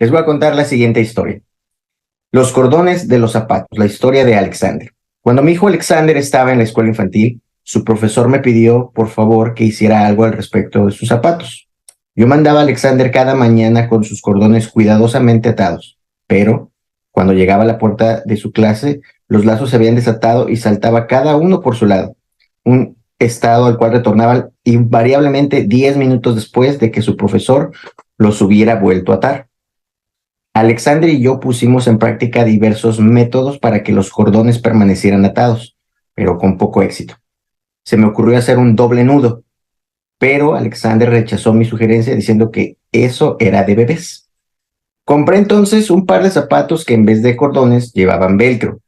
Les voy a contar la siguiente historia. Los cordones de los zapatos, la historia de Alexander. Cuando mi hijo Alexander estaba en la escuela infantil, su profesor me pidió, por favor, que hiciera algo al respecto de sus zapatos. Yo mandaba a Alexander cada mañana con sus cordones cuidadosamente atados, pero cuando llegaba a la puerta de su clase, los lazos se habían desatado y saltaba cada uno por su lado, un estado al cual retornaba invariablemente 10 minutos después de que su profesor los hubiera vuelto a atar. Alexander y yo pusimos en práctica diversos métodos para que los cordones permanecieran atados, pero con poco éxito. Se me ocurrió hacer un doble nudo, pero Alexander rechazó mi sugerencia diciendo que eso era de bebés. Compré entonces un par de zapatos que en vez de cordones llevaban velcro,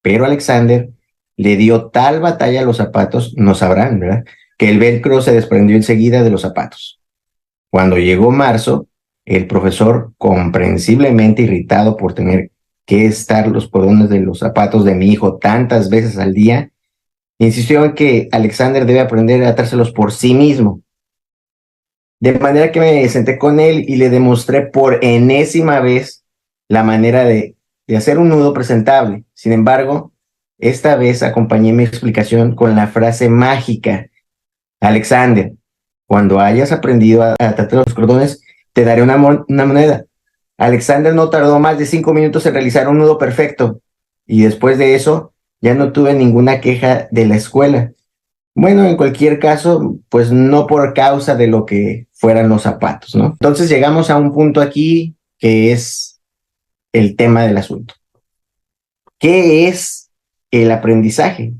pero Alexander le dio tal batalla a los zapatos, no sabrán, ¿verdad?, que el velcro se desprendió enseguida de los zapatos. Cuando llegó marzo, el profesor, comprensiblemente irritado por tener que estar los cordones de los zapatos de mi hijo tantas veces al día, insistió en que Alexander debe aprender a atárselos por sí mismo. De manera que me senté con él y le demostré por enésima vez la manera de hacer un nudo presentable. Sin embargo, esta vez acompañé mi explicación con la frase mágica: Alexander, cuando hayas aprendido a atarte los cordones, te daré una moneda. Alexander no tardó más de 5 minutos en realizar un nudo perfecto, y después de eso ya no tuve ninguna queja de la escuela. Bueno, en cualquier caso, pues no por causa de lo que fueran los zapatos, ¿no? Entonces llegamos a un punto aquí que es el tema del asunto. ¿Qué es el aprendizaje?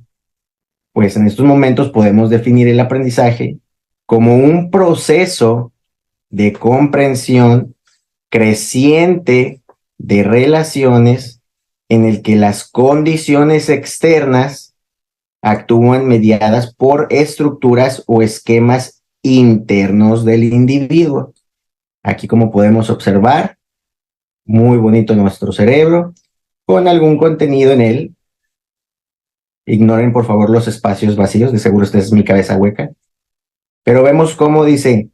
Pues en estos momentos podemos definir el aprendizaje como un proceso de comprensión creciente de relaciones en el que las condiciones externas actúan mediadas por estructuras o esquemas internos del individuo. Aquí, como podemos observar, muy bonito nuestro cerebro, con algún contenido en él. Ignoren, por favor, los espacios vacíos, de seguro esta es mi cabeza hueca. Pero vemos cómo dice: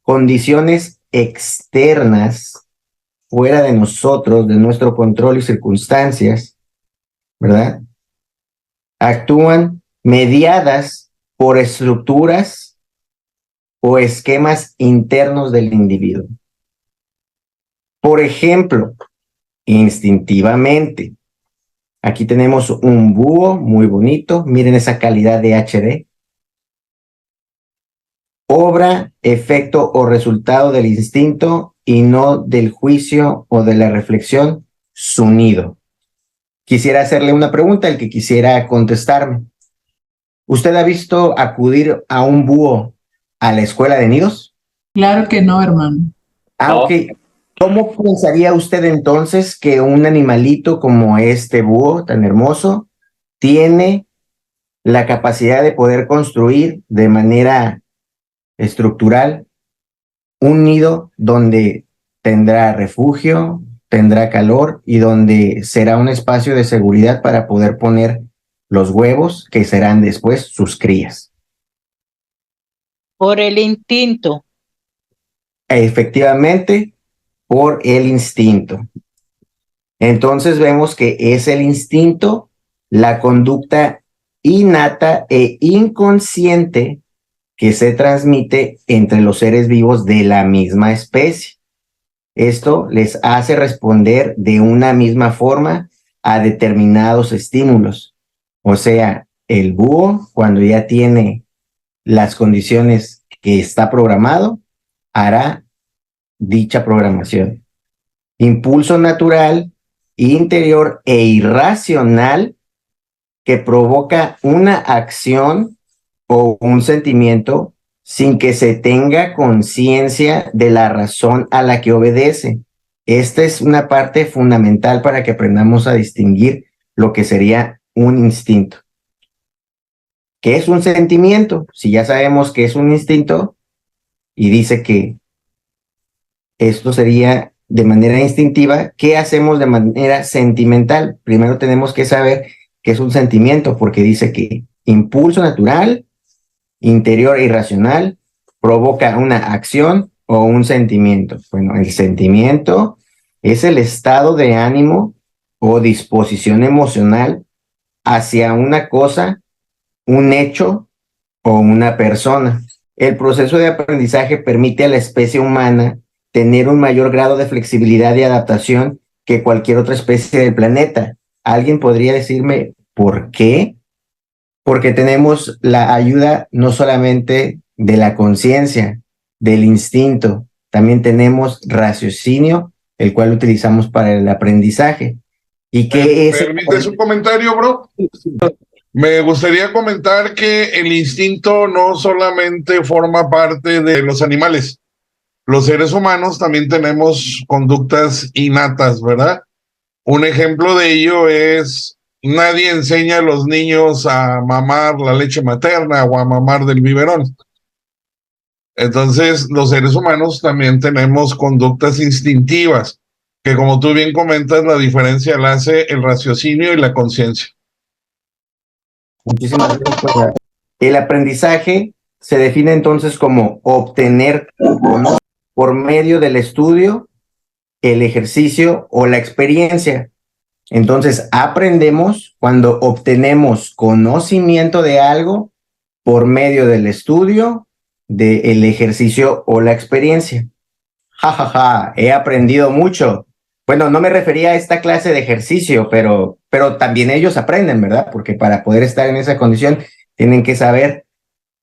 condiciones externas, fuera de nosotros, de nuestro control y circunstancias, ¿verdad?, actúan mediadas por estructuras o esquemas internos del individuo. Por ejemplo, instintivamente, aquí tenemos un búho muy bonito, miren esa calidad de HD. Obra, efecto o resultado del instinto y no del juicio o de la reflexión, su nido. Quisiera hacerle una pregunta, el que quisiera contestarme. ¿Usted ha visto acudir a un búho a la escuela de nidos? Claro que no, hermano. Ok. ¿Cómo pensaría usted entonces que un animalito como este búho tan hermoso tiene la capacidad de poder construir de manera estructural un nido donde tendrá refugio, tendrá calor y donde será un espacio de seguridad para poder poner los huevos que serán después sus crías? Por el instinto. Efectivamente, por el instinto. Entonces vemos que es el instinto, la conducta innata e inconsciente que se transmite entre los seres vivos de la misma especie. Esto les hace responder de una misma forma a determinados estímulos. O sea, el búho, cuando ya tiene las condiciones que está programado, hará dicha programación. Impulso natural, interior e irracional que provoca una acción o un sentimiento sin que se tenga conciencia de la razón a la que obedece. Esta es una parte fundamental para que aprendamos a distinguir lo que sería un instinto. ¿Qué es un sentimiento? Si ya sabemos que es un instinto y dice que esto sería de manera instintiva, ¿qué hacemos de manera sentimental? Primero tenemos que saber qué es un sentimiento, porque dice que impulso natural, interior e irracional, provoca una acción o un sentimiento. Bueno, el sentimiento es el estado de ánimo o disposición emocional hacia una cosa, un hecho o una persona. El proceso de aprendizaje permite a la especie humana tener un mayor grado de flexibilidad y adaptación que cualquier otra especie del planeta. ¿Alguien podría decirme por qué? Porque tenemos la ayuda no solamente de la conciencia, del instinto, también tenemos raciocinio, el cual utilizamos para el aprendizaje. ¿Y qué es? ¿Permites un comentario, bro? Me gustaría comentar que el instinto no solamente forma parte de los animales. Los seres humanos también tenemos conductas innatas, ¿verdad? Un ejemplo de ello es, nadie enseña a los niños a mamar la leche materna o a mamar del biberón. Entonces, los seres humanos también tenemos conductas instintivas, que como tú bien comentas, la diferencia la hace el raciocinio y la conciencia. Muchísimas gracias. El aprendizaje se define entonces como obtener por medio del estudio, el ejercicio o la experiencia. Entonces, aprendemos cuando obtenemos conocimiento de algo por medio del estudio, del ejercicio o la experiencia. Ja, ja, ja, he aprendido mucho. Bueno, no me refería a esta clase de ejercicio, pero también ellos aprenden, ¿verdad? Porque para poder estar en esa condición tienen que saber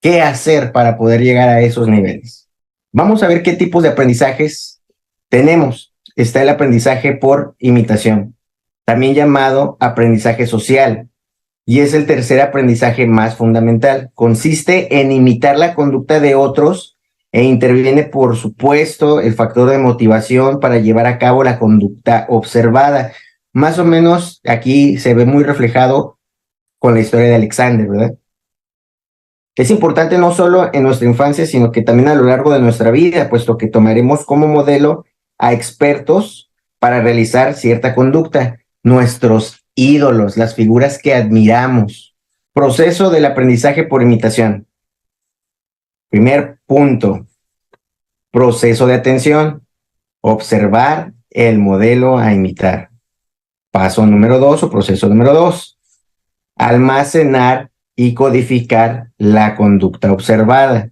qué hacer para poder llegar a esos niveles. Vamos a ver qué tipos de aprendizajes tenemos. Está el aprendizaje por imitación, también llamado aprendizaje social, y es el tercer aprendizaje más fundamental. Consiste en imitar la conducta de otros e interviene, por supuesto, el factor de motivación para llevar a cabo la conducta observada. Más o menos aquí se ve muy reflejado con la historia de Alexander, ¿verdad? Es importante no solo en nuestra infancia, sino que también a lo largo de nuestra vida, puesto que tomaremos como modelo a expertos para realizar cierta conducta, nuestros ídolos, las figuras que admiramos. Proceso del aprendizaje por imitación. Primer punto, proceso de atención, observar el modelo a imitar. Paso número 2 o proceso número 2, almacenar y codificar la conducta observada.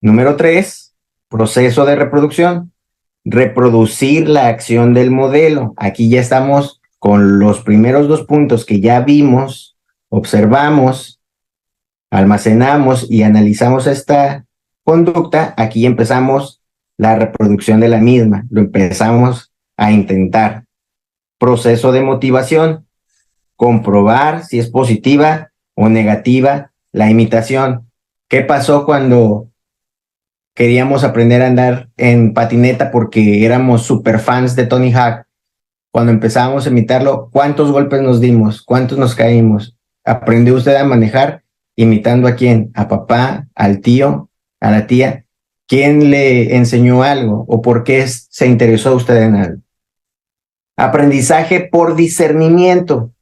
Número 3, proceso de reproducción, reproducir la acción del modelo. Aquí ya estamos con los primeros 2 puntos que ya vimos, observamos, almacenamos y analizamos esta conducta. Aquí empezamos la reproducción de la misma, lo empezamos a intentar. Proceso de motivación, comprobar si es positiva o negativa la imitación. ¿Qué pasó cuando queríamos aprender a andar en patineta porque éramos super fans de Tony Hawk? Cuando empezábamos a imitarlo, ¿cuántos golpes nos dimos? ¿Cuántos nos caímos? ¿Aprendió usted a manejar imitando a quién? ¿A papá? ¿Al tío? ¿A la tía? ¿Quién le enseñó algo? ¿O por qué se interesó usted en algo? Aprendizaje por discernimiento.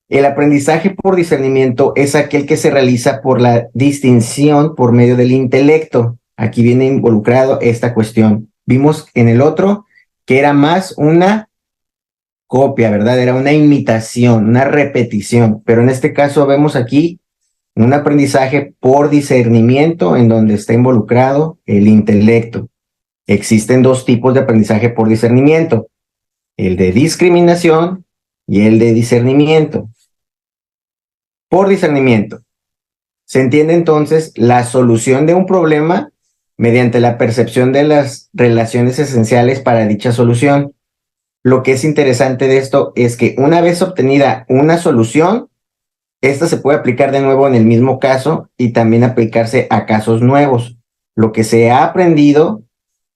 El aprendizaje por discernimiento es aquel que se realiza por la distinción por medio del intelecto. Aquí viene involucrado esta cuestión. Vimos en el otro que era más una copia, ¿verdad? Era una imitación, una repetición. Pero en este caso vemos aquí un aprendizaje por discernimiento en donde está involucrado el intelecto. Existen 2 tipos de aprendizaje por discernimiento, el de discriminación y el de discernimiento. Por discernimiento, se entiende entonces la solución de un problema mediante la percepción de las relaciones esenciales para dicha solución. Lo que es interesante de esto es que una vez obtenida una solución, esta se puede aplicar de nuevo en el mismo caso y también aplicarse a casos nuevos. Lo que se ha aprendido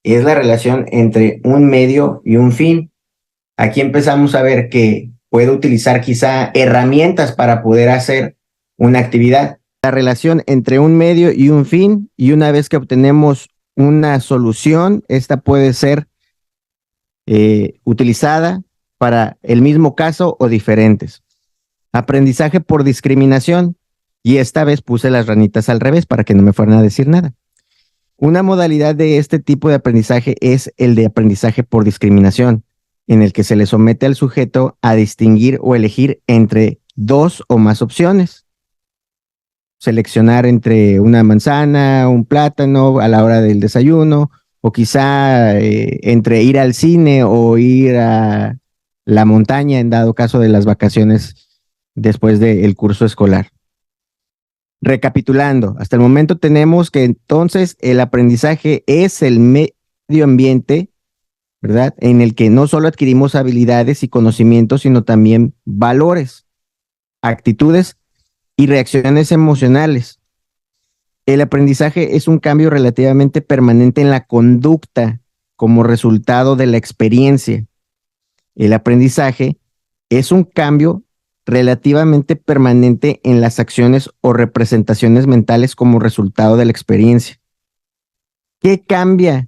es la relación entre un medio y un fin. Aquí empezamos a ver que puedo utilizar quizá herramientas para poder hacer una actividad. La relación entre un medio y un fin, y una vez que obtenemos una solución, esta puede ser utilizada para el mismo caso o diferentes. Aprendizaje por discriminación, y esta vez puse las ranitas al revés para que no me fueran a decir nada. Una modalidad de este tipo de aprendizaje es el de aprendizaje por discriminación, en el que se le somete al sujeto a distinguir o elegir entre dos o más opciones. Seleccionar entre una manzana, un plátano a la hora del desayuno, o quizá entre ir al cine o ir a la montaña en dado caso de las vacaciones después del curso escolar. Recapitulando, hasta el momento tenemos que entonces el aprendizaje es el medio ambiente, ¿verdad? En el que no solo adquirimos habilidades y conocimientos, sino también valores, actitudes y reacciones emocionales. El aprendizaje es un cambio relativamente permanente en la conducta como resultado de la experiencia. El aprendizaje es un cambio relativamente permanente en las acciones o representaciones mentales como resultado de la experiencia. ¿Qué cambia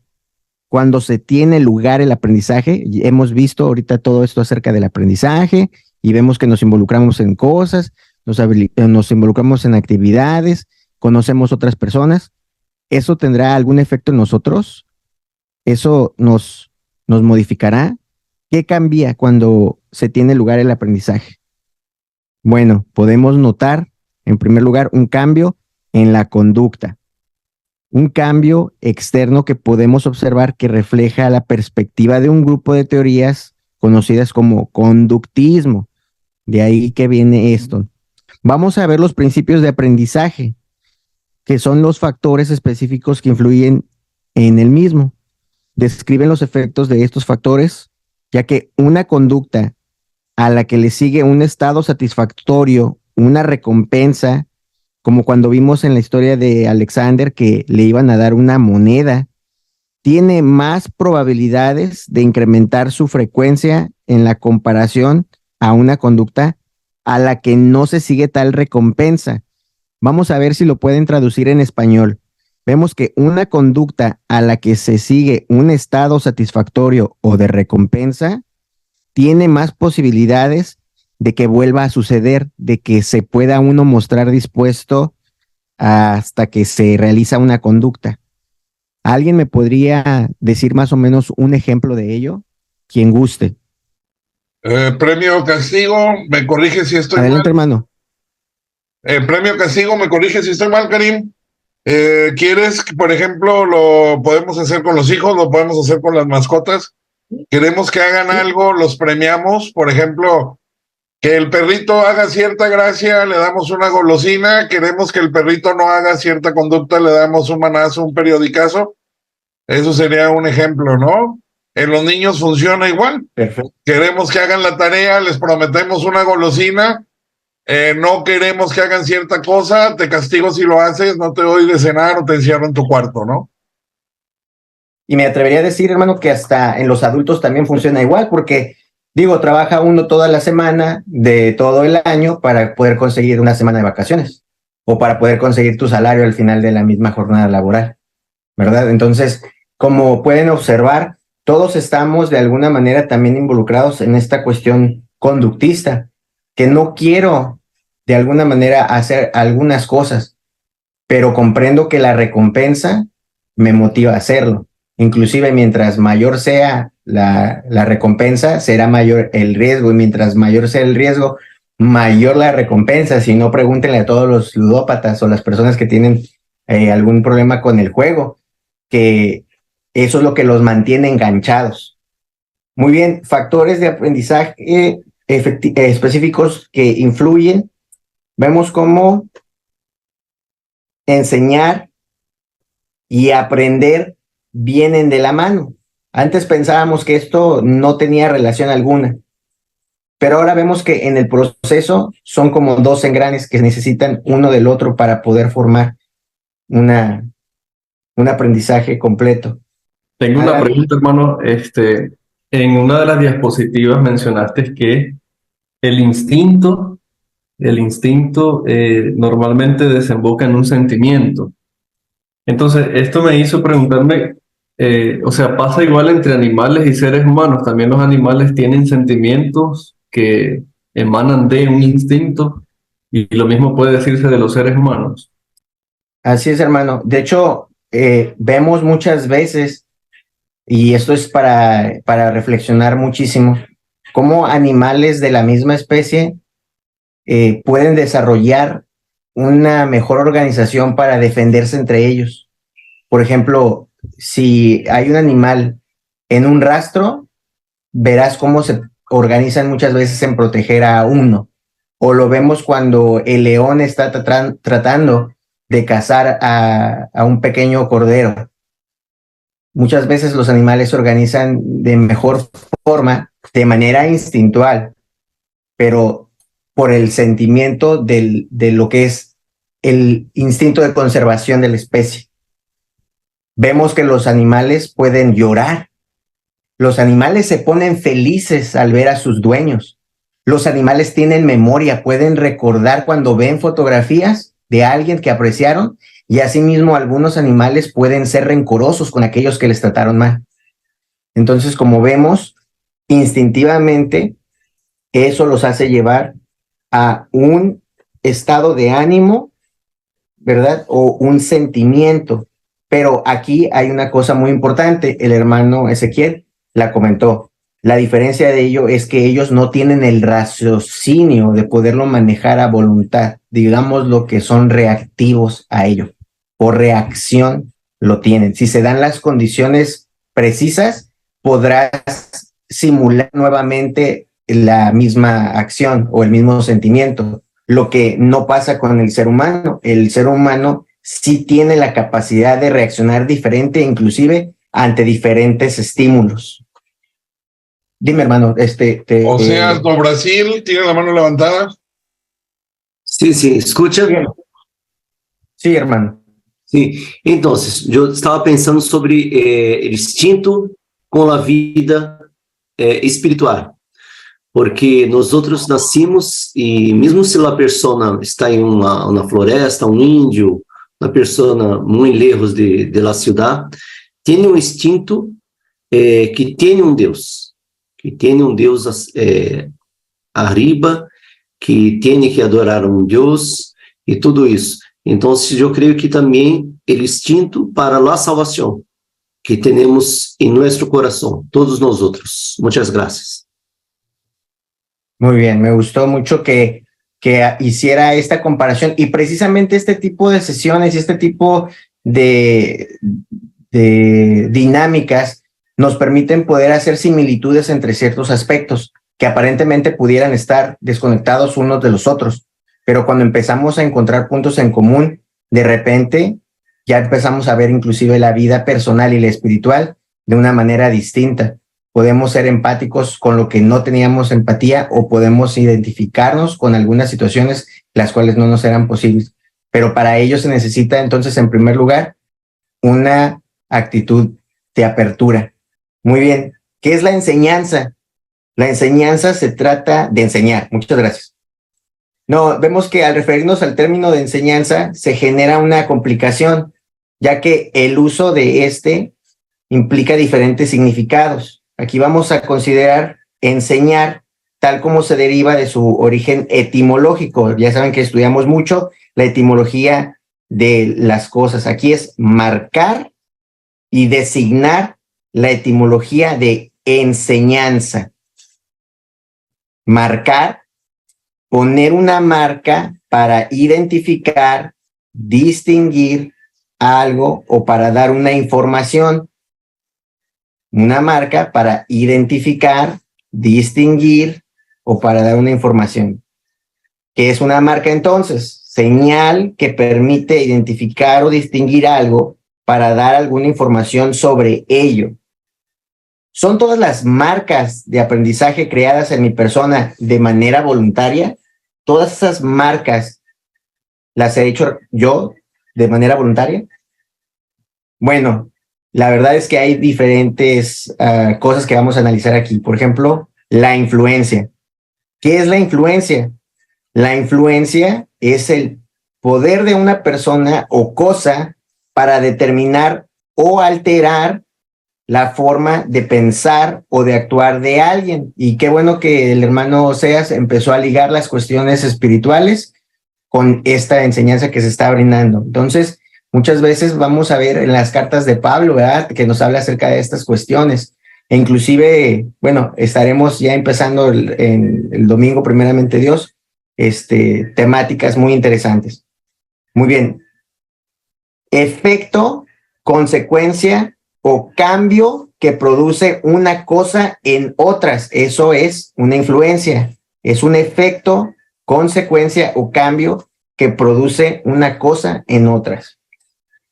cuando se tiene lugar el aprendizaje? Hemos visto ahorita todo esto acerca del aprendizaje y vemos que nos involucramos en cosas, nos involucramos en actividades, conocemos otras personas. ¿Eso tendrá algún efecto en nosotros? ¿Eso nos modificará? ¿Qué cambia cuando se tiene lugar el aprendizaje? Bueno, podemos notar, en primer lugar, un cambio en la conducta, un cambio externo que podemos observar que refleja la perspectiva de un grupo de teorías conocidas como conductismo. De ahí que viene esto. Vamos a ver los principios de aprendizaje, que son los factores específicos que influyen en el mismo. Describen los efectos de estos factores, ya que una conducta a la que le sigue un estado satisfactorio, una recompensa, como cuando vimos en la historia de Alexander que le iban a dar una moneda, tiene más probabilidades de incrementar su frecuencia en la comparación a una conducta a la que no se sigue tal recompensa. Vamos a ver si lo pueden traducir en español. Vemos que una conducta a la que se sigue un estado satisfactorio o de recompensa tiene más posibilidades de que vuelva a suceder, de que se pueda uno mostrar dispuesto hasta que se realiza una conducta. ¿Alguien me podría decir más o menos un ejemplo de ello? Quien guste. Premio castigo, me corrige si estoy Adelante, mal. hermano. Premio castigo, me corrige si estoy mal, Karim. ¿Quieres que, por ejemplo, lo podemos hacer con los hijos, lo podemos hacer con las mascotas? Queremos que hagan algo, los premiamos, por ejemplo, que el perrito haga cierta gracia, le damos una golosina, queremos que el perrito no haga cierta conducta, le damos un manazo, un periodicazo. Eso sería un ejemplo, ¿no? En los niños funciona igual. Perfecto. Queremos que hagan la tarea, les prometemos una golosina, no queremos que hagan cierta cosa, te castigo si lo haces, no te doy de cenar o te encierro en tu cuarto, ¿no? Y me atrevería a decir, hermano, que hasta en los adultos también funciona igual, porque digo, trabaja uno toda la semana de todo el año para poder conseguir una semana de vacaciones o para poder conseguir tu salario al final de la misma jornada laboral, ¿verdad? Entonces, como pueden observar, todos estamos de alguna manera también involucrados en esta cuestión conductista, que no quiero de alguna manera hacer algunas cosas, pero comprendo que la recompensa me motiva a hacerlo. Inclusive mientras mayor sea la recompensa, será mayor el riesgo, y mientras mayor sea el riesgo, mayor la recompensa. Si no, pregúntenle a todos los ludópatas o las personas que tienen algún problema con el juego, que eso es lo que los mantiene enganchados. Muy bien, factores de aprendizaje específicos que influyen. Vemos cómo enseñar y aprender vienen de la mano. Antes pensábamos que esto no tenía relación alguna, pero ahora vemos que en el proceso son como dos engranes que necesitan uno del otro para poder formar un aprendizaje completo. Tengo una pregunta, hermano. En una de las diapositivas mencionaste que el instinto, normalmente desemboca en un sentimiento. Entonces, esto me hizo preguntarme, o sea, ¿pasa igual entre animales y seres humanos? ¿También los animales tienen sentimientos que emanan de un instinto? Y lo mismo puede decirse de los seres humanos. Así es, hermano. De hecho, vemos muchas veces, y esto es para reflexionar muchísimo, cómo animales de la misma especie pueden desarrollar una mejor organización para defenderse entre ellos. Por ejemplo, si hay un animal en un rastro, verás cómo se organizan muchas veces en proteger a uno. O lo vemos cuando el león está tratando de cazar a un pequeño cordero. Muchas veces los animales se organizan de mejor forma, de manera instintual, pero por el sentimiento de lo que es el instinto de conservación de la especie. Vemos que los animales pueden llorar. Los animales se ponen felices al ver a sus dueños. Los animales tienen memoria, pueden recordar cuando ven fotografías de alguien que apreciaron, y asimismo algunos animales pueden ser rencorosos con aquellos que les trataron mal. Entonces, como vemos, instintivamente eso los hace llevar a un estado de ánimo, ¿verdad? O un sentimiento. Pero aquí hay una cosa muy importante, el hermano Ezequiel la comentó. La diferencia de ello es que ellos no tienen el raciocinio de poderlo manejar a voluntad, digamos lo que son reactivos a ello. Por reacción lo tienen. Si se dan las condiciones precisas, podrás simular nuevamente la misma acción o el mismo sentimiento, lo que no pasa con el ser humano. El ser humano sí tiene la capacidad de reaccionar diferente, inclusive ante diferentes estímulos. Dime, hermano, Oseas do Brasil, tiene la mano levantada. Sí, sí, escucha. Sí, hermano. Sí, entonces, yo estaba pensando sobre el instinto con la vida espiritual, porque nosotros nacimos y mesmo se la persona está en una floresta, un indio, una persona muy lejos de la ciudad, tiene un instinto que tiene un Dios arriba, que tiene que adorar a un Dios y todo eso. Entonces, yo creo que también el instinto para la salvación que tenemos en nuestro corazón, todos nosotros. Muchas gracias. Muy bien, me gustó mucho que hiciera esta comparación, y precisamente este tipo de sesiones y este tipo de dinámicas nos permiten poder hacer similitudes entre ciertos aspectos que aparentemente pudieran estar desconectados unos de los otros. Pero cuando empezamos a encontrar puntos en común, de repente ya empezamos a ver inclusive la vida personal y la espiritual de una manera distinta. Podemos ser empáticos con lo que no teníamos empatía, o podemos identificarnos con algunas situaciones las cuales no nos eran posibles. Pero para ello se necesita entonces, en primer lugar, una actitud de apertura. Muy bien. ¿Qué es la enseñanza? La enseñanza se trata de enseñar. Muchas gracias. No, vemos que al referirnos al término de enseñanza se genera una complicación, ya que el uso de este implica diferentes significados. Aquí vamos a considerar enseñar tal como se deriva de su origen etimológico. Ya saben que estudiamos mucho la etimología de las cosas. Aquí es marcar y designar, la etimología de enseñanza. Marcar, poner una marca para identificar, distinguir algo o para dar una información. Una marca para identificar, distinguir o para dar una información. ¿Qué es una marca entonces? Señal que permite identificar o distinguir algo para dar alguna información sobre ello. ¿Son todas las marcas de aprendizaje creadas en mi persona de manera voluntaria? ¿Todas esas marcas las he hecho yo de manera voluntaria? Bueno, la verdad es que hay diferentes cosas que vamos a analizar aquí. Por ejemplo, la influencia. ¿Qué es la influencia? La influencia es el poder de una persona o cosa para determinar o alterar la forma de pensar o de actuar de alguien. Y qué bueno que el hermano Oseas empezó a ligar las cuestiones espirituales con esta enseñanza que se está brindando. Entonces, Muchas veces vamos a ver en las cartas de Pablo, ¿verdad?, que nos habla acerca de estas cuestiones. E inclusive, bueno, estaremos ya empezando en el domingo, primeramente Dios, temáticas muy interesantes. Muy bien. Efecto, consecuencia o cambio que produce una cosa en otras. Eso es una influencia. Es un efecto, consecuencia o cambio que produce una cosa en otras.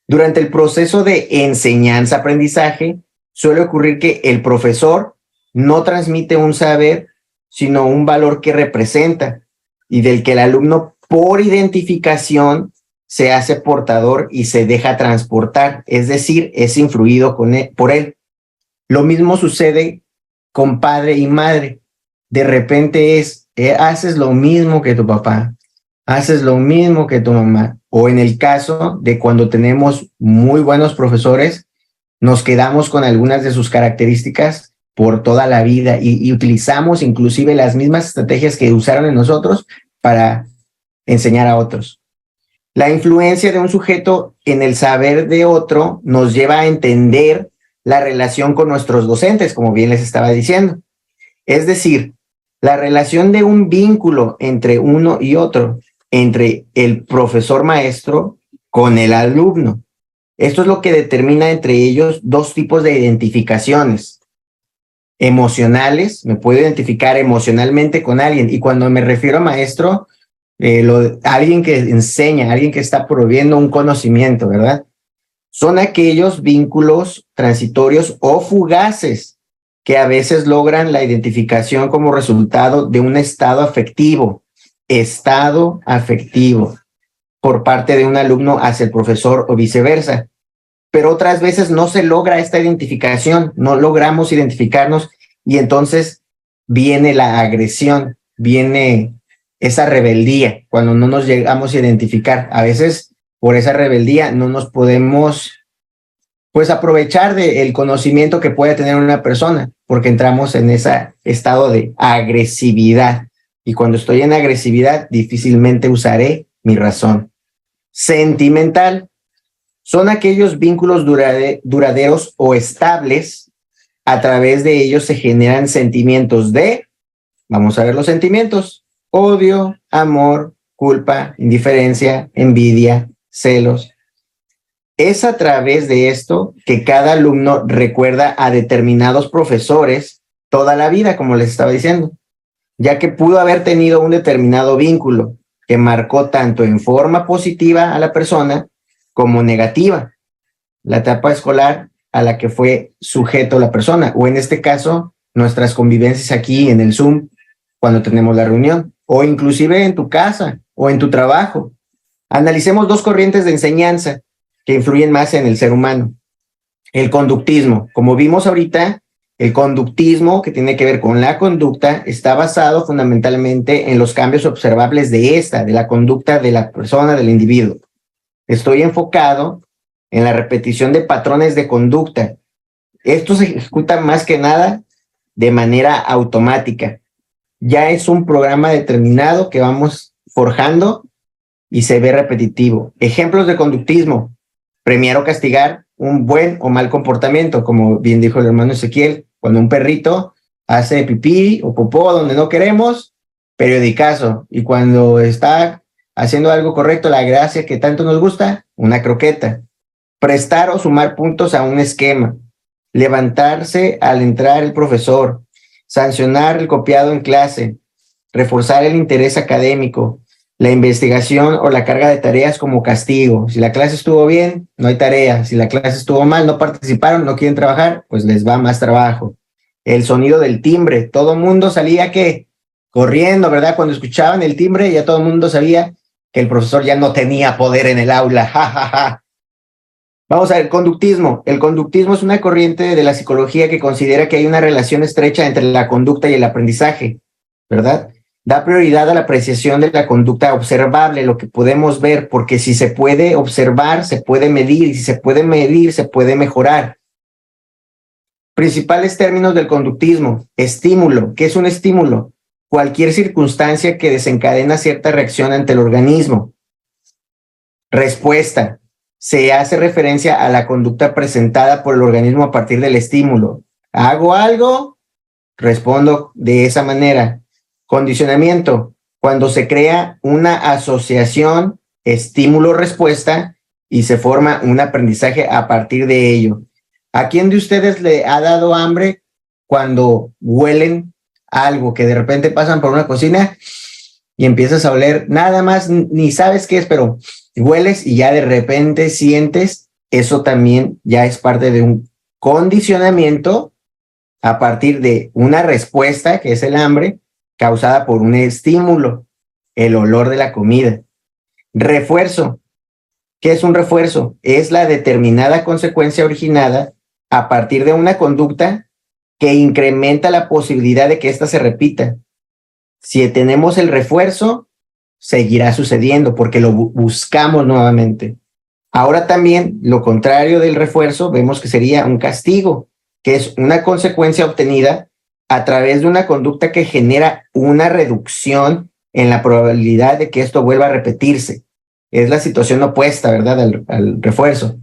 Durante el proceso de enseñanza-aprendizaje, suele ocurrir que el profesor no transmite un saber, sino un valor que representa y del que el alumno, por identificación, se hace portador y se deja transportar, es decir, es influido por él. Lo mismo sucede con padre y madre. De repente haces lo mismo que tu papá, haces lo mismo que tu mamá. O en el caso de cuando tenemos muy buenos profesores, nos quedamos con algunas de sus características por toda la vida y utilizamos inclusive las mismas estrategias que usaron en nosotros para enseñar a otros. La influencia de un sujeto en el saber de otro nos lleva a entender la relación con nuestros docentes, como bien les estaba diciendo. Es decir, la relación de un vínculo entre uno y otro, entre el profesor maestro con el alumno. Esto es lo que determina entre ellos dos tipos de identificaciones. Emocionales, me puedo identificar emocionalmente con alguien, y cuando me refiero a maestro, alguien que enseña, alguien que está proveyendo un conocimiento, ¿verdad? Son aquellos vínculos transitorios o fugaces que a veces logran la identificación como resultado de un estado afectivo por parte de un alumno hacia el profesor o viceversa. Pero otras veces no se logra esta identificación, no logramos identificarnos y entonces viene la agresión, viene esa rebeldía cuando no nos llegamos a identificar. A veces por esa rebeldía no nos podemos aprovechar del conocimiento que puede tener una persona, porque entramos en ese estado de agresividad. Y cuando estoy en agresividad, difícilmente usaré mi razón. Sentimental. Son aquellos vínculos duraderos o estables. A través de ellos se generan sentimientos vamos a ver los sentimientos: odio, amor, culpa, indiferencia, envidia, celos. Es a través de esto que cada alumno recuerda a determinados profesores toda la vida, como les estaba diciendo, ya que pudo haber tenido un determinado vínculo que marcó tanto en forma positiva a la persona como negativa la etapa escolar a la que fue sujeto la persona, o en este caso, nuestras convivencias aquí en el Zoom, cuando tenemos la reunión, o inclusive en tu casa o en tu trabajo. Analicemos dos corrientes de enseñanza que influyen más en el ser humano. El conductismo. Como vimos ahorita, el conductismo, que tiene que ver con la conducta, está basado fundamentalmente en los cambios observables de la conducta de la persona, del individuo. Estoy enfocado en la repetición de patrones de conducta. Esto se ejecuta más que nada de manera automática. Ya es un programa determinado que vamos forjando y se ve repetitivo. Ejemplos de conductismo: premiar o castigar un buen o mal comportamiento, como bien dijo el hermano Ezequiel. Cuando un perrito hace pipí o popó donde no queremos, periodicazo. Y cuando está haciendo algo correcto, la gracia que tanto nos gusta, una croqueta. Prestar o sumar puntos a un esquema. Levantarse al entrar el profesor. Sancionar el copiado en clase. Reforzar el interés académico. La investigación o la carga de tareas como castigo. Si la clase estuvo bien, no hay tarea. Si la clase estuvo mal, no participaron, no quieren trabajar, pues les va más trabajo. El sonido del timbre. Todo mundo salía corriendo, ¿verdad? Cuando escuchaban el timbre, ya todo el mundo sabía que el profesor ya no tenía poder en el aula. Ja, ja, ja. Vamos a ver, conductismo. El conductismo es una corriente de la psicología que considera que hay una relación estrecha entre la conducta y el aprendizaje, ¿verdad? Da prioridad a la apreciación de la conducta observable, lo que podemos ver, porque si se puede observar, se puede medir, y si se puede medir, se puede mejorar. Principales términos del conductismo. Estímulo. ¿Qué es un estímulo? Cualquier circunstancia que desencadena cierta reacción ante el organismo. Respuesta. se hace referencia a la conducta presentada por el organismo a partir del estímulo. Hago algo, respondo de esa manera. Condicionamiento, cuando se crea una asociación estímulo-respuesta y se forma un aprendizaje a partir de ello. ¿A quién de ustedes le ha dado hambre cuando huelen algo, que de repente pasan por una cocina y empiezas a oler, nada más, ni sabes qué es, pero hueles y ya de repente sientes? Eso también ya es parte de un condicionamiento a partir de una respuesta, que es el hambre, causada por un estímulo, el olor de la comida. Refuerzo. ¿Qué es un refuerzo? Es la determinada consecuencia originada a partir de una conducta que incrementa la posibilidad de que ésta se repita. Si tenemos el refuerzo, seguirá sucediendo porque lo buscamos nuevamente. Ahora también, lo contrario del refuerzo, vemos que sería un castigo, que es una consecuencia obtenida a través de una conducta que genera una reducción en la probabilidad de que esto vuelva a repetirse. Es la situación opuesta, ¿verdad?, al refuerzo.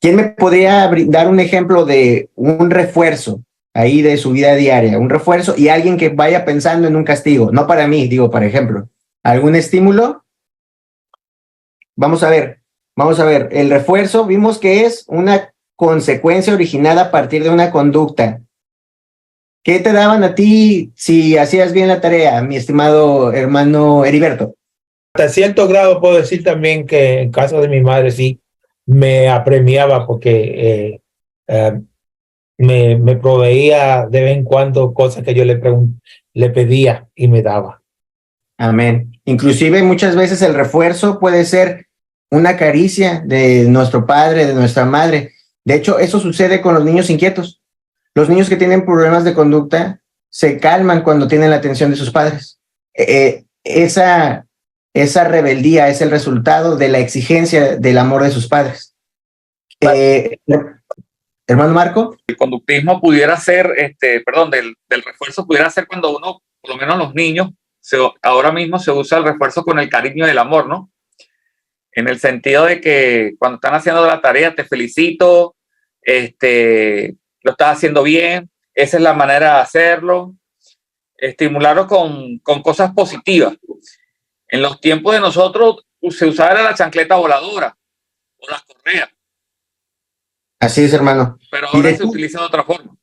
¿Quién me podría dar un ejemplo de un refuerzo ahí de su vida diaria? Un refuerzo y alguien que vaya pensando en un castigo. No para mí, digo, por ejemplo. ¿Algún estímulo? Vamos a ver. El refuerzo vimos que es una consecuencia originada a partir de una conducta. ¿Qué te daban a ti si hacías bien la tarea, mi estimado hermano Heriberto? Hasta cierto grado puedo decir también que en caso de mi madre sí me apremiaba porque me proveía de vez en cuando cosas que yo le pedía y me daba. Amén. Inclusive muchas veces el refuerzo puede ser una caricia de nuestro padre, de nuestra madre. De hecho, eso sucede con los niños inquietos. Los niños que tienen problemas de conducta se calman cuando tienen la atención de sus padres. Esa rebeldía es el resultado de la exigencia del amor de sus padres. Hermano Marco. El conductismo pudiera ser, del refuerzo pudiera ser cuando uno, por lo menos los niños, ahora mismo se usa el refuerzo con el cariño y el amor, ¿no? En el sentido de que cuando están haciendo la tarea, te felicito, lo estás haciendo bien, esa es la manera de hacerlo. Estimularlo con cosas positivas. En los tiempos de nosotros se usaba la chancleta voladora o las correas. Así es, hermano. Pero ahora se utiliza de otra forma.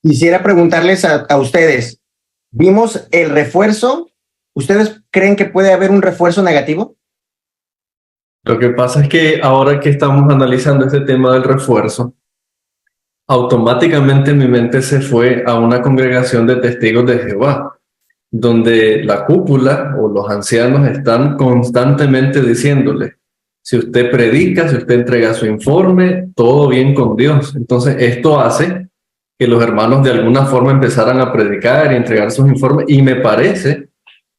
Quisiera preguntarles a ustedes, ¿vimos el refuerzo? ¿Ustedes creen que puede haber un refuerzo negativo? Lo que pasa es que ahora que estamos analizando este tema del refuerzo, automáticamente mi mente se fue a una congregación de testigos de Jehová, donde la cúpula o los ancianos están constantemente diciéndole, si usted predica, si usted entrega su informe, todo bien con Dios. Entonces esto hace que los hermanos de alguna forma empezaran a predicar y entregar sus informes, y me parece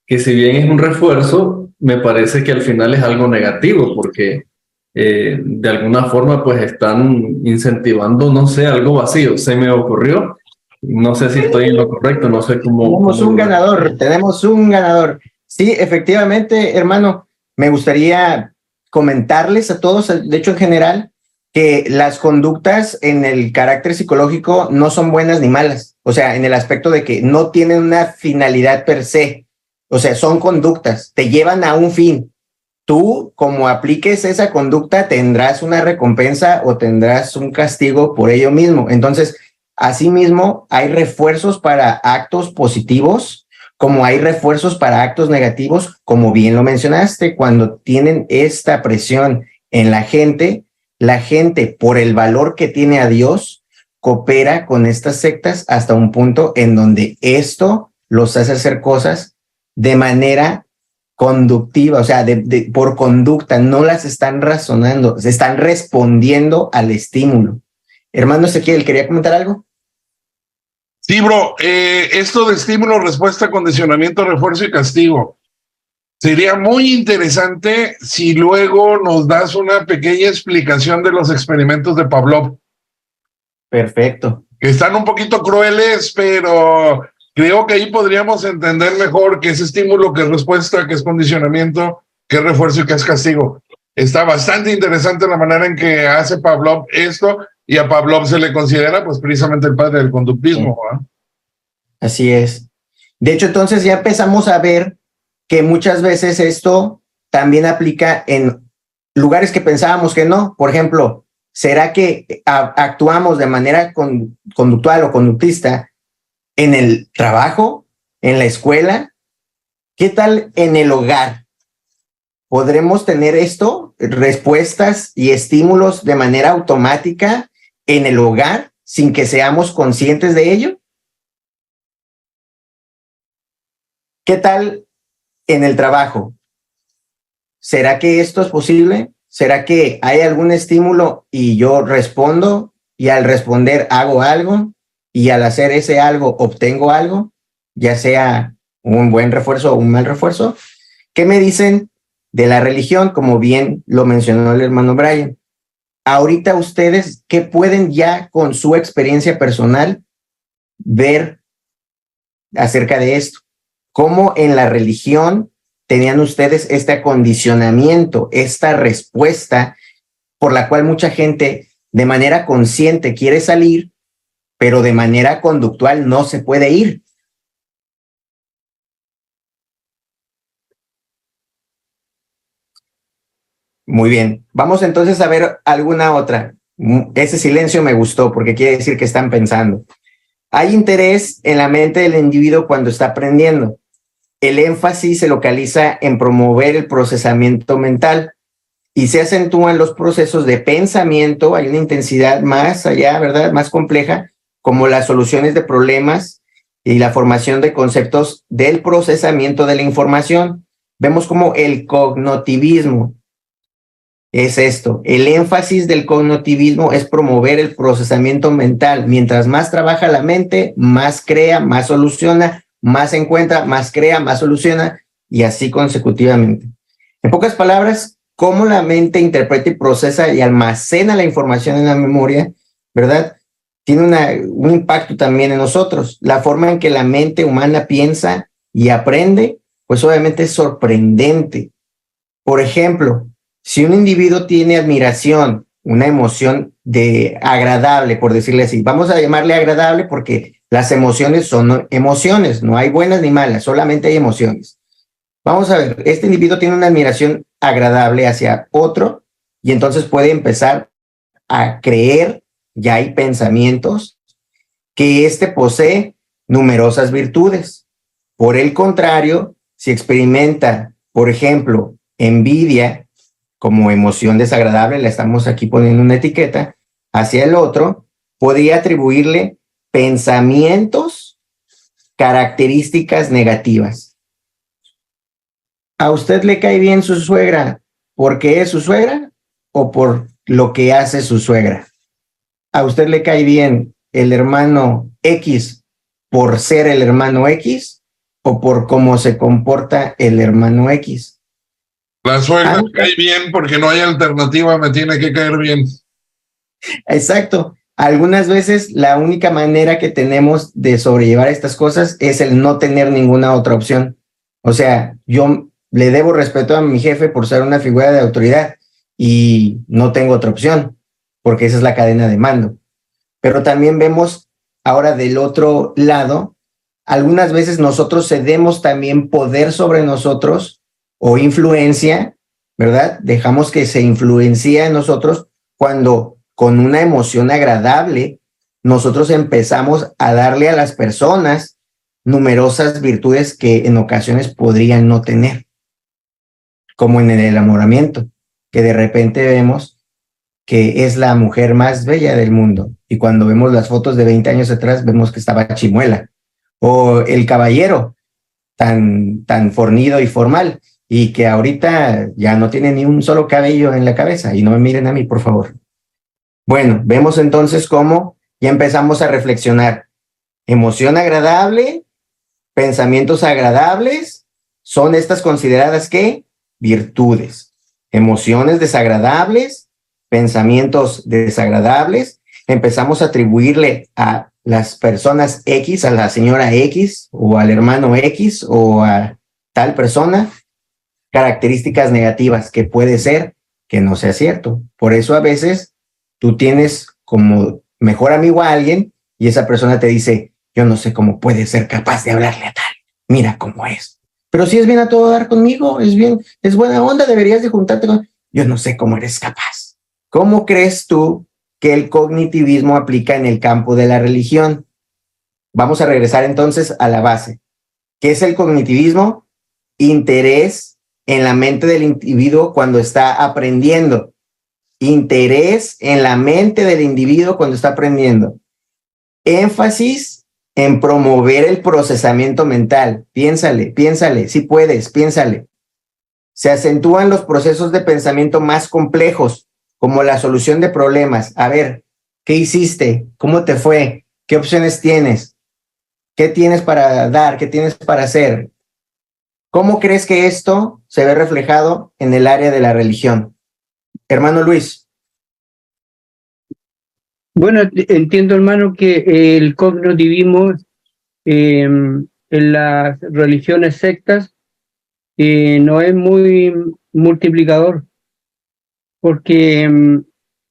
que si bien es un refuerzo, me parece que al final es algo negativo, porque de alguna forma pues están incentivando, no sé, algo vacío. Se me ocurrió, no sé si estoy en lo correcto, no sé cómo... Tenemos un ganador. Sí, efectivamente, hermano, me gustaría comentarles a todos, de hecho en general, que las conductas en el carácter psicológico no son buenas ni malas, o sea, en el aspecto de que no tienen una finalidad per se, o sea, son conductas, te llevan a un fin. Tú, como apliques esa conducta, tendrás una recompensa o tendrás un castigo por ello mismo. Entonces, asimismo, hay refuerzos para actos positivos, como hay refuerzos para actos negativos, como bien lo mencionaste, cuando tienen esta presión en la gente, por el valor que tiene a Dios, coopera con estas sectas hasta un punto en donde esto los hace hacer cosas de manera conductiva, o sea, por conducta, no las están razonando, se están respondiendo al estímulo. Hermano Ezequiel, ¿quería comentar algo? Sí, bro, esto de estímulo, respuesta, condicionamiento, refuerzo y castigo. Sería muy interesante si luego nos das una pequeña explicación de los experimentos de Pavlov. Perfecto. Que están un poquito crueles, pero creo que ahí podríamos entender mejor qué es estímulo, qué es respuesta, qué es condicionamiento, qué es refuerzo y qué es castigo. Está bastante interesante la manera en que hace Pavlov esto, y a Pavlov se le considera pues precisamente el padre del conductismo, ¿verdad? Así es. De hecho, entonces ya empezamos a ver que muchas veces esto también aplica en lugares que pensábamos que no. Por ejemplo, ¿será que actuamos de manera conductual o conductista en el trabajo, en la escuela? ¿Qué tal en el hogar? ¿Podremos tener esto, respuestas y estímulos de manera automática en el hogar sin que seamos conscientes de ello? ¿Qué tal en el trabajo? ¿Será que esto es posible? ¿Será que hay algún estímulo y yo respondo, y al responder hago algo, y al hacer ese algo obtengo algo, ya sea un buen refuerzo o un mal refuerzo? ¿Qué me dicen de la religión? Como bien lo mencionó el hermano Brian. Ahorita ustedes, ¿qué pueden ya con su experiencia personal ver acerca de esto? ¿Cómo en la religión tenían ustedes este acondicionamiento, esta respuesta por la cual mucha gente de manera consciente quiere salir, pero de manera conductual no se puede ir? Muy bien, vamos entonces a ver alguna otra. Ese silencio me gustó porque quiere decir que están pensando. Hay interés en la mente del individuo cuando está aprendiendo. El énfasis se localiza en promover el procesamiento mental y se acentúan los procesos de pensamiento. Hay una intensidad más allá, ¿verdad? Más compleja, como las soluciones de problemas y la formación de conceptos del procesamiento de la información. Vemos como el cognitivismo es esto. El énfasis del cognitivismo es promover el procesamiento mental. Mientras más trabaja la mente, más crea, más soluciona, más encuentra, más crea, más soluciona, y así consecutivamente. En pocas palabras, cómo la mente interpreta y procesa y almacena la información en la memoria, ¿verdad? Tiene un impacto también en nosotros. La forma en que la mente humana piensa y aprende, pues obviamente es sorprendente. Por ejemplo, si un individuo tiene admiración, una emoción agradable, por decirle así, vamos a llamarle agradable porque las emociones son emociones, no hay buenas ni malas, solamente hay emociones. Vamos a ver, este individuo tiene una admiración agradable hacia otro y entonces puede empezar a creer, ya hay pensamientos, que éste posee numerosas virtudes. Por el contrario, si experimenta, por ejemplo, envidia como emoción desagradable, le estamos aquí poniendo una etiqueta, hacia el otro, podría atribuirle pensamientos, características negativas. ¿A usted le cae bien su suegra porque es su suegra o por lo que hace su suegra? ¿A usted le cae bien el hermano X por ser el hermano X o por cómo se comporta el hermano X? La suegra me cae bien porque no hay alternativa, me tiene que caer bien. Exacto. Algunas veces la única manera que tenemos de sobrellevar estas cosas es el no tener ninguna otra opción. O sea, yo le debo respeto a mi jefe por ser una figura de autoridad y no tengo otra opción, porque esa es la cadena de mando. Pero también vemos ahora del otro lado, algunas veces nosotros cedemos también poder sobre nosotros o influencia, ¿verdad? Dejamos que se influencie en nosotros cuando con una emoción agradable nosotros empezamos a darle a las personas numerosas virtudes que en ocasiones podrían no tener, como en el enamoramiento, que de repente vemos que es la mujer más bella del mundo y cuando vemos las fotos de 20 años atrás vemos que estaba chimuela, o el caballero tan fornido y formal y que ahorita ya no tiene ni un solo cabello en la cabeza. Y no me miren a mí, por favor. Bueno, vemos entonces cómo ya empezamos a reflexionar. Emoción agradable, pensamientos agradables, son estas consideradas ¿qué? Virtudes. Emociones desagradables, pensamientos desagradables, empezamos a atribuirle a las personas X, a la señora X o al hermano X o a tal persona, características negativas que puede ser que no sea cierto. Por eso a veces tú tienes como mejor amigo a alguien y esa persona te dice, yo no sé cómo puedes ser capaz de hablarle a tal, mira cómo es. Pero si es bien a todo dar conmigo, es bien, es buena onda, deberías de juntarte con... Yo no sé cómo eres capaz. ¿Cómo crees tú que el cognitivismo aplica en el campo de la religión? Vamos a regresar entonces a la base. ¿Qué es el cognitivismo? Interés en la mente del individuo cuando está aprendiendo. Interés en la mente del individuo cuando está aprendiendo. Énfasis en promover el procesamiento mental. Piénsale, si puedes, piénsale. Se acentúan los procesos de pensamiento más complejos, como la solución de problemas. A ver, ¿qué hiciste? ¿Cómo te fue? ¿Qué opciones tienes? ¿Qué tienes para dar? ¿Qué tienes para hacer? ¿Cómo crees que esto se ve reflejado en el área de la religión? Hermano Luis. Bueno, entiendo, hermano, que el cognitivismo en las religiones sectas no es muy multiplicador, porque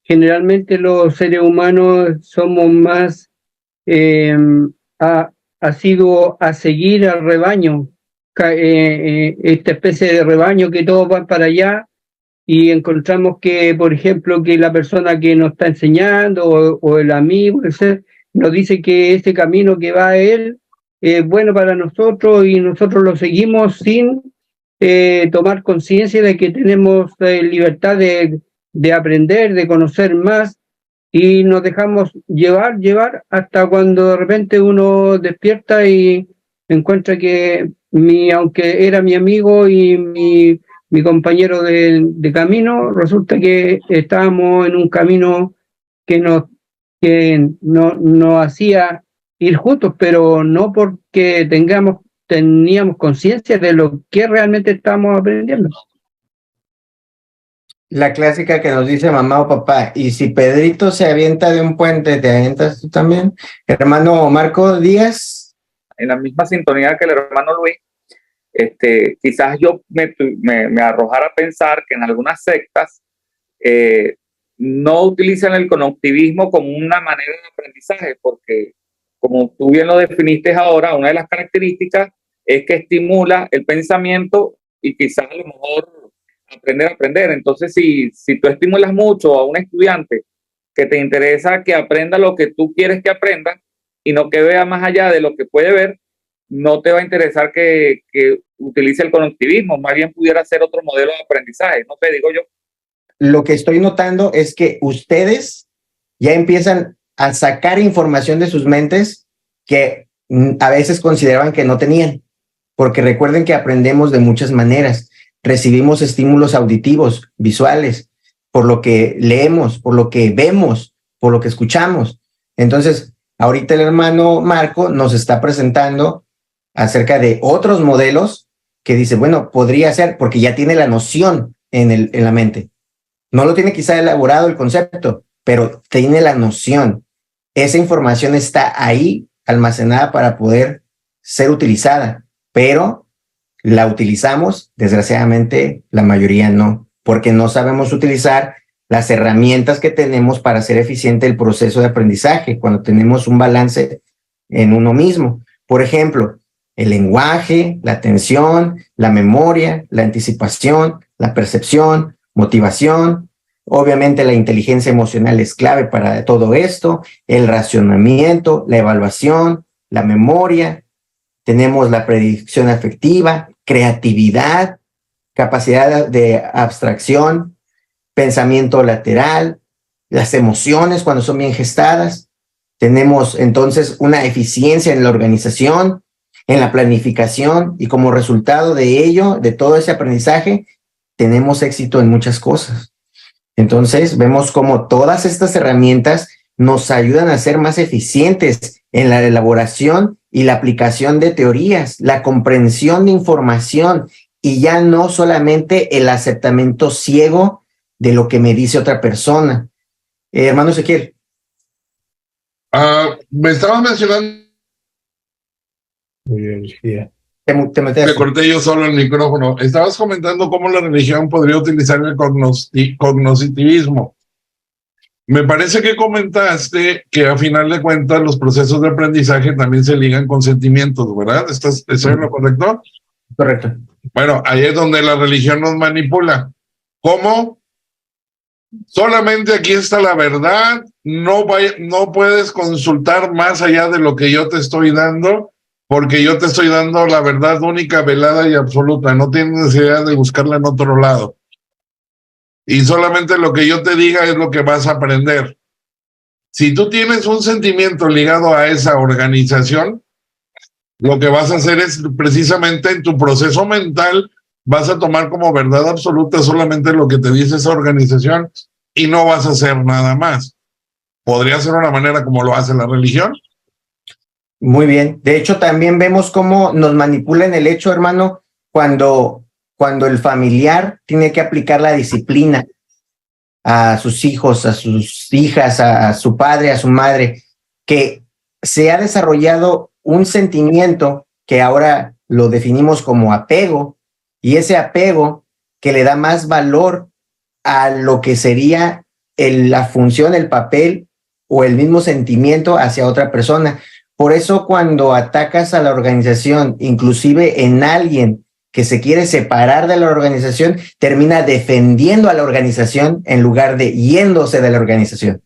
generalmente los seres humanos somos más asiduos a seguir al rebaño, esta especie de rebaño que todos van para allá y encontramos que, por ejemplo, que la persona que nos está enseñando o el amigo, nos dice que ese camino que va a él es bueno para nosotros y nosotros lo seguimos sin tomar conciencia de que tenemos libertad de aprender, de conocer más y nos dejamos llevar hasta cuando de repente uno despierta y encuentra que aunque era mi amigo y mi compañero de camino, resulta que estábamos en un camino que nos hacía ir juntos, pero no porque teníamos conciencia de lo que realmente estábamos aprendiendo. La clásica que nos dice mamá o papá, y si Pedrito se avienta de un puente, ¿te avientas tú también? Hermano Marco Díaz. En la misma sintonía que el hermano Luis, quizás yo me arrojara a pensar que en algunas sectas no utilizan el conectivismo como una manera de aprendizaje, porque como tú bien lo definiste ahora, una de las características es que estimula el pensamiento y quizás a lo mejor aprender. Entonces, si tú estimulas mucho a un estudiante que te interesa que aprenda lo que tú quieres que aprenda y no que vea más allá de lo que puede ver, no te va a interesar que utilice el conectivismo, más bien pudiera ser otro modelo de aprendizaje, no te digo yo. Lo que estoy notando es que ustedes ya empiezan a sacar información de sus mentes que a veces consideraban que no tenían, porque recuerden que aprendemos de muchas maneras. Recibimos estímulos auditivos, visuales, por lo que leemos, por lo que vemos, por lo que escuchamos. Entonces, ahorita el hermano Marco nos está presentando acerca de otros modelos que dice, bueno, podría ser, porque ya tiene la noción en la mente. No lo tiene quizá elaborado el concepto, pero tiene la noción. Esa información está ahí almacenada para poder ser utilizada, pero la utilizamos, desgraciadamente la mayoría no, porque no sabemos utilizar las herramientas que tenemos para hacer eficiente el proceso de aprendizaje cuando tenemos un balance en uno mismo. Por ejemplo, el lenguaje, la atención, la memoria, la anticipación, la percepción, motivación. Obviamente la inteligencia emocional es clave para todo esto, el racionamiento, la evaluación, la memoria. Tenemos la predicción afectiva, creatividad, capacidad de abstracción, pensamiento lateral, las emociones cuando son bien gestadas. Tenemos entonces una eficiencia en la organización, en la planificación y como resultado de ello, de todo ese aprendizaje, tenemos éxito en muchas cosas. Entonces vemos cómo todas estas herramientas nos ayudan a ser más eficientes en la elaboración y la aplicación de teorías, la comprensión de información y ya no solamente el aceptamiento ciego de lo que me dice otra persona. Hermano Ezequiel. Me estabas mencionando. Muy bien, sí. te metes. Me corté yo solo el micrófono. Estabas comentando cómo la religión podría utilizar el cognoscitivismo. Me parece que comentaste que a final de cuentas los procesos de aprendizaje también se ligan con sentimientos, ¿verdad? ¿Estoy en lo correcto? Correcto. Bueno, ahí es donde la religión nos manipula. ¿Cómo? Solamente aquí está la verdad, no puedes consultar más allá de lo que yo te estoy dando, porque yo te estoy dando la verdad única, velada y absoluta, no tienes necesidad de buscarla en otro lado. Y solamente lo que yo te diga es lo que vas a aprender. Si tú tienes un sentimiento ligado a esa organización, lo que vas a hacer es precisamente en tu proceso mental, vas a tomar como verdad absoluta solamente lo que te dice esa organización y no vas a hacer nada más. ¿Podría ser una manera como lo hace la religión? Muy bien. De hecho, también vemos cómo nos manipulan el hecho, hermano, cuando el familiar tiene que aplicar la disciplina a sus hijos, a sus hijas, a su padre, a su madre, que se ha desarrollado un sentimiento que ahora lo definimos como apego, y ese apego que le da más valor a lo que sería la función, el papel o el mismo sentimiento hacia otra persona. Por eso cuando atacas a la organización, inclusive en alguien que se quiere separar de la organización, termina defendiendo a la organización en lugar de yéndose de la organización.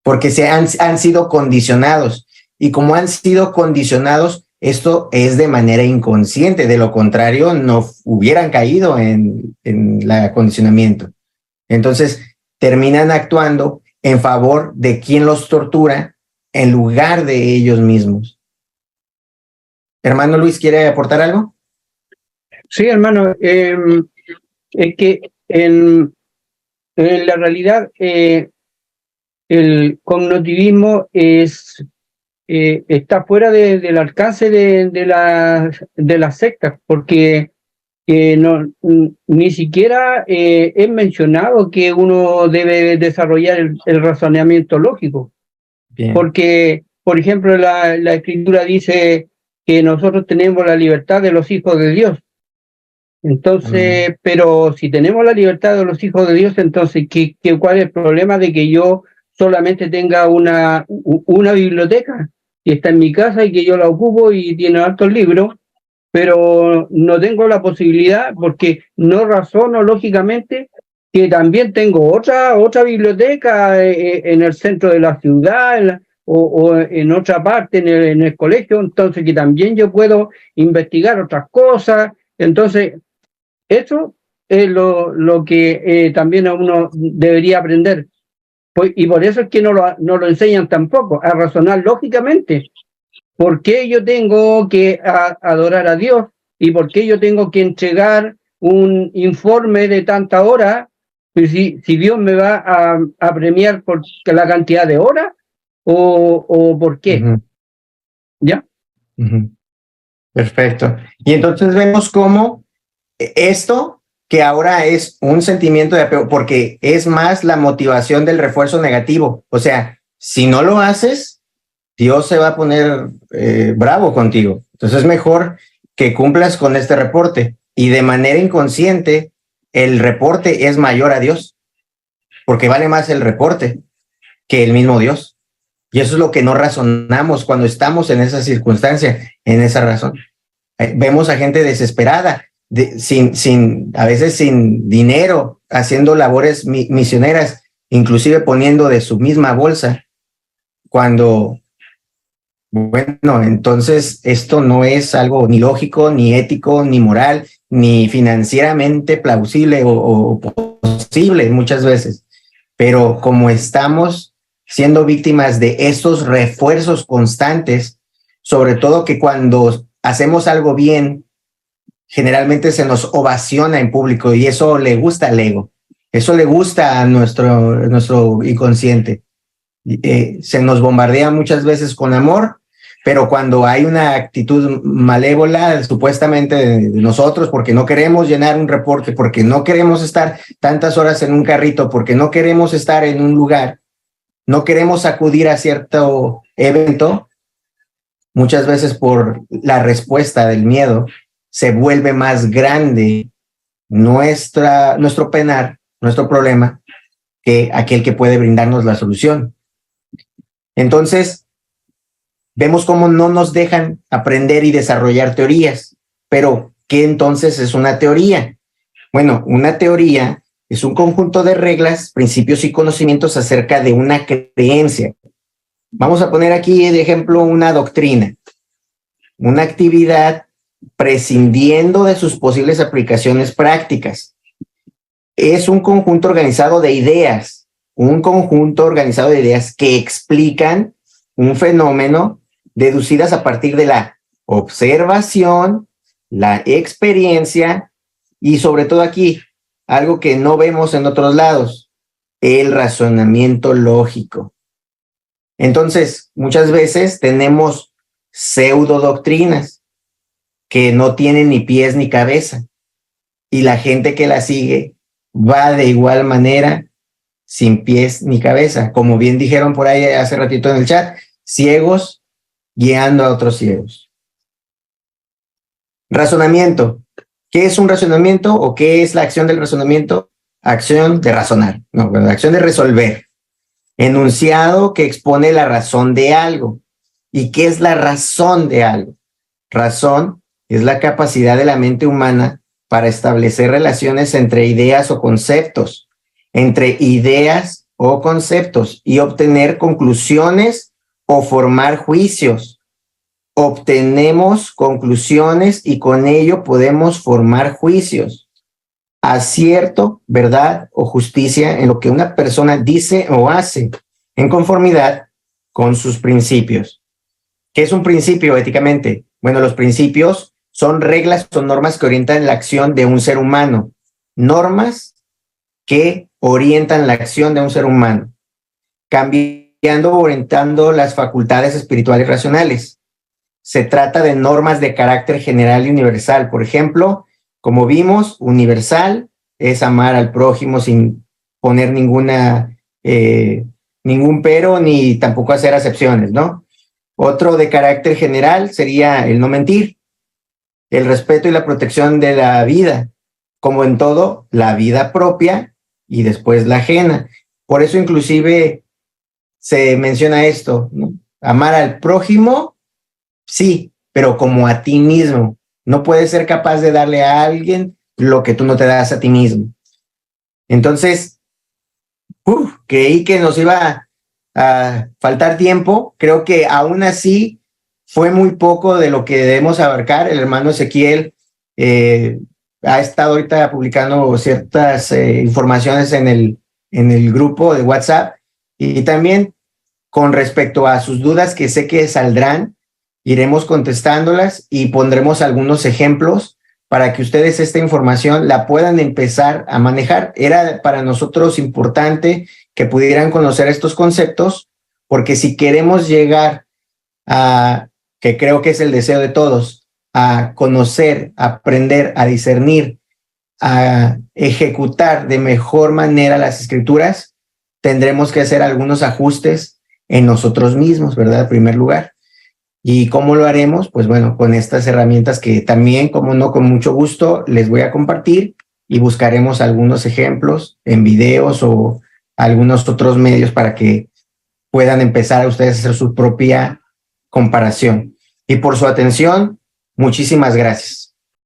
Porque han sido condicionados. Y como han sido condicionados, esto es de manera inconsciente. De lo contrario, no hubieran caído en el acondicionamiento. Entonces, terminan actuando en favor de quien los tortura en lugar de ellos mismos. Hermano Luis, ¿quiere aportar algo? Sí, hermano, es que en la realidad el cognitivismo está fuera del alcance de las sectas, porque ni siquiera es mencionado que uno debe desarrollar el razonamiento lógico. Bien. Porque, por ejemplo, la Escritura dice que nosotros tenemos la libertad de los hijos de Dios. Entonces, pero si tenemos la libertad de los hijos de Dios, entonces, ¿cuál es el problema de que yo solamente tenga una biblioteca y está en mi casa y que yo la ocupo y tiene hartos libros, pero no tengo la posibilidad, porque no razono lógicamente que también tengo otra biblioteca en el centro de la ciudad o en otra parte en el colegio, entonces que también yo puedo investigar otras cosas? Entonces, eso es lo que también a uno debería aprender. Pues, y por eso es que no lo enseñan tampoco, a razonar lógicamente. ¿Por qué yo tengo que adorar a Dios? ¿Y por qué yo tengo que entregar un informe de tanta hora? Pues si Dios me va a premiar por la cantidad de horas, o por qué. Uh-huh. ¿Ya? Uh-huh. Perfecto. Y entonces vemos cómo esto, que ahora es un sentimiento de apego, porque es más la motivación del refuerzo negativo. O sea, si no lo haces, Dios se va a poner bravo contigo. Entonces es mejor que cumplas con este reporte. Y de manera inconsciente, el reporte es mayor a Dios, porque vale más el reporte que el mismo Dios. Y eso es lo que no razonamos cuando estamos en esa circunstancia, en esa razón. Vemos a gente desesperada, a veces sin dinero, haciendo labores misioneras, inclusive poniendo de su misma bolsa, cuando, bueno, entonces esto no es algo ni lógico, ni ético, ni moral, ni financieramente plausible o posible muchas veces. Pero como estamos siendo víctimas de estos refuerzos constantes, sobre todo que cuando hacemos algo bien, generalmente se nos ovaciona en público, y eso le gusta al ego, eso le gusta a nuestro inconsciente. Se nos bombardea muchas veces con amor, pero cuando hay una actitud malévola, supuestamente de nosotros, porque no queremos llenar un reporte, porque no queremos estar tantas horas en un carrito, porque no queremos estar en un lugar, no queremos acudir a cierto evento, muchas veces por la respuesta del miedo, se vuelve más grande nuestro penar, nuestro problema, que aquel que puede brindarnos la solución. Entonces, vemos cómo no nos dejan aprender y desarrollar teorías. Pero, ¿qué entonces es una teoría? Bueno, una teoría es un conjunto de reglas, principios y conocimientos acerca de una creencia. Vamos a poner aquí de ejemplo una doctrina, una actividad prescindiendo de sus posibles aplicaciones prácticas. Es un conjunto organizado de ideas, que explican un fenómeno deducidas a partir de la observación, la experiencia y sobre todo aquí, algo que no vemos en otros lados, el razonamiento lógico. Entonces, muchas veces tenemos pseudo doctrinas que no tienen ni pies ni cabeza y la gente que la sigue va de igual manera sin pies ni cabeza. Como bien dijeron por ahí hace ratito en el chat, ciegos guiando a otros ciegos. Razonamiento. ¿Qué es un razonamiento o qué es la acción del razonamiento? Acción de razonar, no, bueno, acción de resolver. Enunciado que expone la razón de algo. ¿Y qué es la razón de algo? Razón es la capacidad de la mente humana para establecer relaciones entre ideas o conceptos, y obtener conclusiones o formar juicios. Obtenemos conclusiones y con ello podemos formar juicios. Acierto, verdad o justicia en lo que una persona dice o hace en conformidad con sus principios. ¿Qué es un principio éticamente? Bueno, los principios son reglas o normas que orientan la acción de un ser humano. Normas que orientan la acción de un ser humano, cambiando o orientando las facultades espirituales y racionales. Se trata de normas de carácter general y universal. Por ejemplo, como vimos, universal es amar al prójimo sin poner ningún pero ni tampoco hacer acepciones, ¿no? Otro de carácter general sería el no mentir, el respeto y la protección de la vida, como en todo, la vida propia y después la ajena. Por eso inclusive se menciona esto, ¿no? Amar al prójimo, sí, pero como a ti mismo. No puedes ser capaz de darle a alguien lo que tú no te das a ti mismo. Entonces, creí que nos iba a faltar tiempo. Creo que aún así fue muy poco de lo que debemos abarcar. El hermano Ezequiel ha estado ahorita publicando ciertas informaciones en el grupo de WhatsApp y también con respecto a sus dudas que sé que saldrán, iremos contestándolas y pondremos algunos ejemplos para que ustedes esta información la puedan empezar a manejar. Era para nosotros importante que pudieran conocer estos conceptos, porque si queremos llegar a, que creo que es el deseo de todos, a conocer, a aprender, a discernir, a ejecutar de mejor manera las escrituras, tendremos que hacer algunos ajustes en nosotros mismos, ¿verdad? En primer lugar. ¿Y cómo lo haremos? Pues bueno, con estas herramientas que también, como no, con mucho gusto les voy a compartir y buscaremos algunos ejemplos en videos o algunos otros medios para que puedan empezar a ustedes a hacer su propia comparación. Y por su atención, muchísimas gracias.